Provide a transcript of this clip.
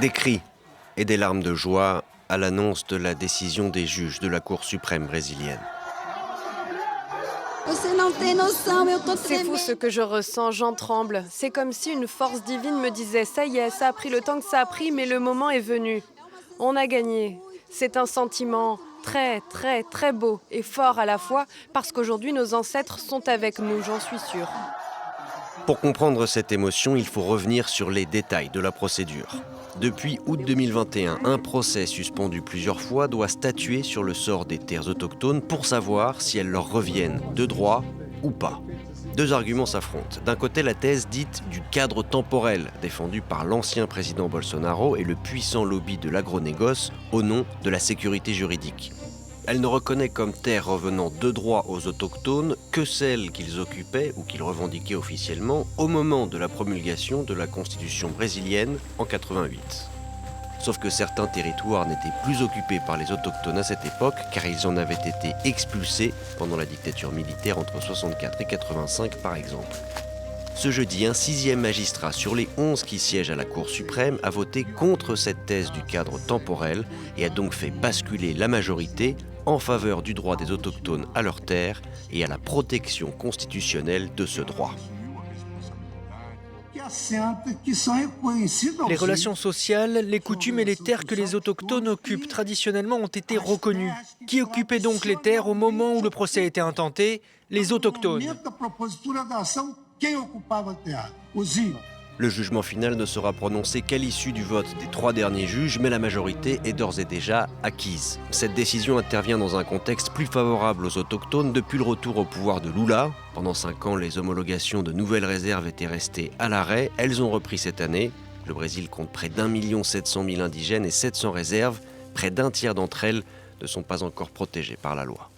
Des cris et des larmes de joie à l'annonce de la décision des juges de la Cour suprême brésilienne. C'est fou ce que je ressens, j'en tremble. C'est comme si une force divine me disait « ça y est, ça a pris le temps que ça a pris, mais le moment est venu. On a gagné ». C'est un sentiment très, très, très beau et fort à la fois, parce qu'aujourd'hui nos ancêtres sont avec nous, j'en suis sûre. Pour comprendre cette émotion, il faut revenir sur les détails de la procédure. Depuis août 2021, un procès suspendu plusieurs fois doit statuer sur le sort des terres autochtones pour savoir si elles leur reviennent de droit ou pas. Deux arguments s'affrontent. D'un côté, la thèse dite du cadre temporel, défendue par l'ancien président Bolsonaro et le puissant lobby de l'agronégoce au nom de la sécurité juridique. Elle ne reconnaît comme terre revenant de droit aux autochtones que celles qu'ils occupaient ou qu'ils revendiquaient officiellement au moment de la promulgation de la Constitution brésilienne en 88. Sauf que certains territoires n'étaient plus occupés par les autochtones à cette époque car ils en avaient été expulsés pendant la dictature militaire entre 64 et 85 par exemple. Ce jeudi, un 6e magistrat sur les 11 qui siègent à la Cour suprême a voté contre cette thèse du cadre temporel et a donc fait basculer la majorité en faveur du droit des autochtones à leurs terres et à la protection constitutionnelle de ce droit. Les relations sociales, les coutumes et les terres que les autochtones occupent traditionnellement ont été reconnues. Qui occupait donc les terres au moment où le procès a été intenté? Les autochtones. Le jugement final ne sera prononcé qu'à l'issue du vote des 3 derniers juges, mais la majorité est d'ores et déjà acquise. Cette décision intervient dans un contexte plus favorable aux autochtones depuis le retour au pouvoir de Lula. Pendant 5 ans, les homologations de nouvelles réserves étaient restées à l'arrêt. Elles ont repris cette année. Le Brésil compte près d'1 700 000 indigènes et 700 réserves. Près d'un tiers d'entre elles ne sont pas encore protégées par la loi.